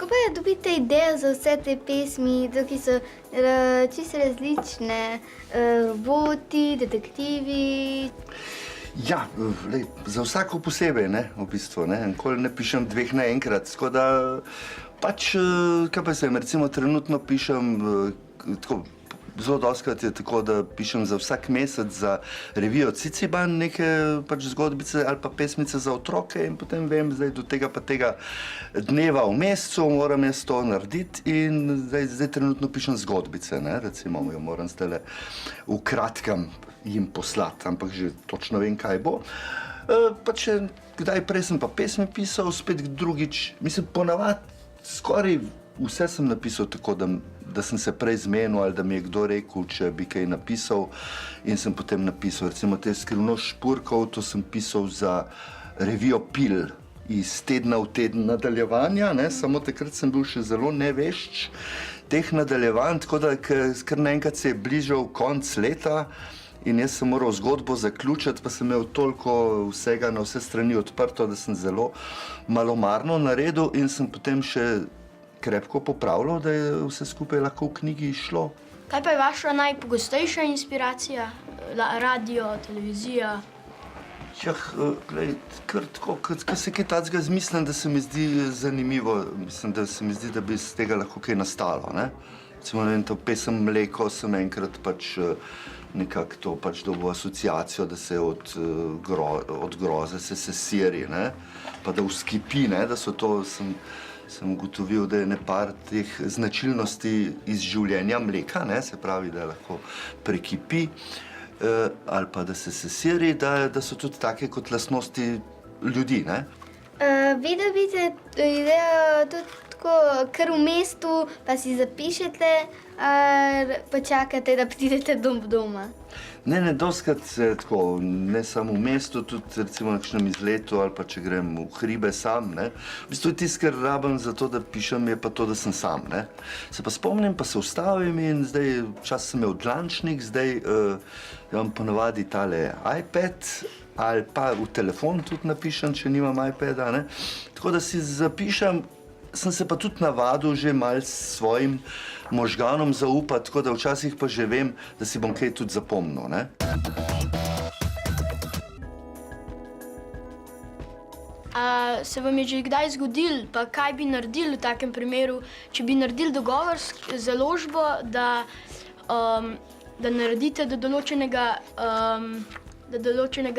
pa dobite idejo za vse te pesmi, ki so čisto različne, roboti, detektivi? Ja, za vsako posebej, ne, v bistvu, ne. Nikoli ne pišem dveh naenkrat, tako da pač, kaj pa vem, recimo trenutno pišem tako. Zelo dostikrat je tako, da pišem za vsak mesec za revijo Ciciban neke pač zgodbice ali pa pesmice za otroke in potem vem, zdaj do tega pa tega dneva v mesecu moram jaz to narediti in zdaj trenutno pišem zgodbice, ne, recimo jo moram zdajle v kratkem jim poslati, ampak že točno vem, kaj bo. Pa če kdaj prej sem pa pesmi pisal, spet drugič, mislim, ponavadi skoraj vse sem napisal tako, da sem se prej zmenil ali da mi je kdo rekel, če bi kaj napisal in sem potem napisal. Recimo te Skrivnost špurkov, to sem pisal za revijo Pil iz tedna v teden nadaljevanja, ne, samo takrat sem bil še zelo nevešč teh nadaljevanj, tako da kar naenkrat se je bližal konec leta in jaz sem moral zgodbo zaključiti, pa sem imel toliko vsega na vse strani odprto, da sem zelo malomarno naredil in sem potem še krepko popravljal, da je vse skupaj lahko v knjigi šlo. Kaj pa je vaša najpogostejša inspiracija? Radio, televizija? Glej, kar tako, ko se kaj takega zmislim, da se mi zdi zanimivo, mislim, da se mi zdi, da bi iz tega lahko kaj nastalo, ne. Recimo, ne vem, to pesem Mleko sem enkrat pač nekako to pač dobil asociacijo, da se od groze se sesiri, ne, pa da vzkipi, ne, da so to, sem ugotovil, da je nepar teh značilnosti iz življenja mleka, ne, se pravi, da lahko prekipi ali pa da se sesiri, da so tudi take kot lastnosti ljudi, ne. Vi dobite idejo tudi tako, kar v mestu, pa si zapišete, pa čakate, da pridete doma? Ne, dostikrat se tako, ne samo v mestu, tudi recimo na kakšnem izletu ali pa če grem v hribe sam, ne. V bistvu tisto, kar rabim za to, da pišem, je pa to, da sem sam, ne. Se pa spomnim, pa se ustavim in zdaj, včasih sem imel dlančnik, zdaj imam ponavadi tale iPad ali pa v telefon tudi napišem, če nimam iPada, ne. Tako da si zapišem, sem se pa tudi navadil že malo s svojim možganom zaupati, tako da včasih pa že vem, da si bom kaj tudi zapomnil, ne. A se vam je že kdaj zgodilo, pa kaj bi naredili v takem primeru, če bi naredili dogovor z založbo, da naredite do določenega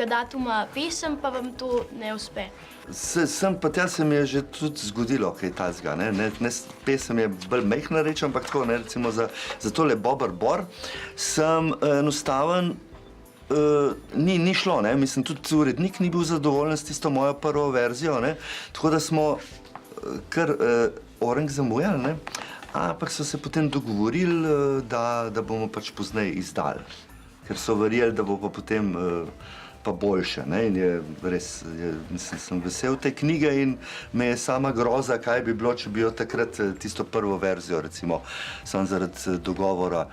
datuma pesem, pa vam to ne uspe? Sem pa tja se mi je že tudi zgodilo kaj takega, ne. Pesem je bolj majhna reč, ampak tako, ne, recimo za tole Bober Bor sem enostaven, ni šlo, ne, mislim, tudi urednik ni bil zadovoljen s tisto mojo prvo verzijo, ne, tako da smo kar orenk zamujali, ne, ampak so se potem dogovorili, da bomo pač pozneje izdali, ker so verjeli, da bo pa potem pa boljše, ne, in je res, mislim, sem vesel te knjige in me je sama groza, kaj bi bilo, če bi jo takrat tisto prvo verzijo, recimo, samo zaradi dogovora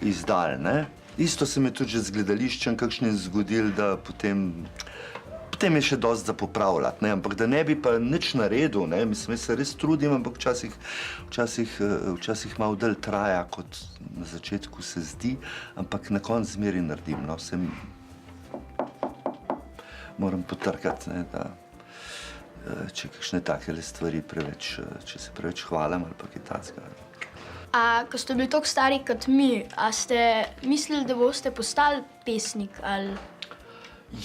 izdali, ne. Isto se mi je tudi že z gledališčem kakšnim zgodilo, da potem je še dosti za popravljati, ne, ampak da ne bi pa nič naredil, ne, mislim, jaz se res trudim, ampak včasih malo dlje traja, kot na začetku se zdi, ampak na koncu zmeraj naredim, no, moram potrkati, ne, da če kakšne takele stvari preveč, če se preveč hvalim ali pa kaj takega. A ko ste bili toliko stari kot mi, a ste mislili, da boste postali pesnik ali?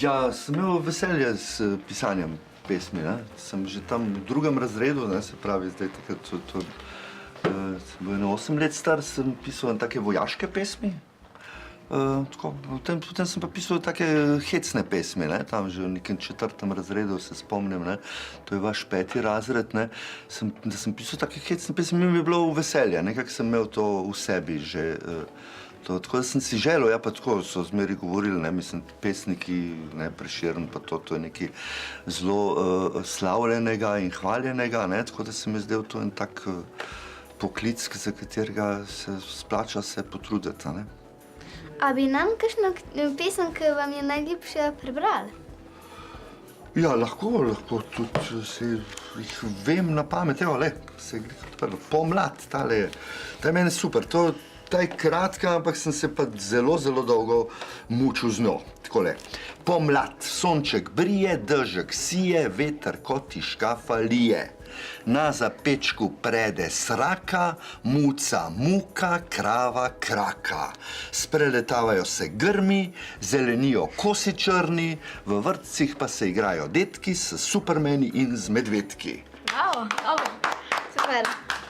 Ja, sem imel veselje s pisanjem pesmi, ne. Sem že tam v drugem razredu, ne, se pravi, zdaj takrat sem bil 8 let star, sem pisal take vojaške pesmi. Tako, potem sem pa pisal take hecne pesmi, ne, tam že v nekem 4. razredu se spomnim, ne, to je vaš 5. razred, ne, da sem pisal take hecne pesmi, mi je bilo v veselje, nekako sem imel to v sebi že, tako da sem si želel, ja, pa tako so zmeraj govorili, ne, mislim, pesniki, ne, Prešeren, pa to je nekaj zelo slavljenega in hvaljenega, ne, tako da se mi je zdel to en tak poklic, za katerega se splača se potruditi, ne. A bi nam kakšno pesem, ki vam je najljubša, prebrali? Ja, lahko tudi jih vem na pamet. Evo, se je odprlo. Pomlad, tale je. Ta je meni super. Ta je kratka, ampak sem se pa zelo dolgo mučil z njo. Takole. Pomlad, sonček brije, dežek sije, veter kot iz škafa lije. Na zapečku prede sraka, muca muka, krava kraka. Spreletavajo se grmi, zelenijo kosi črni, v vrtcih pa se igrajo detki s supermeni in z medvedki. Bravo, bravo. Super.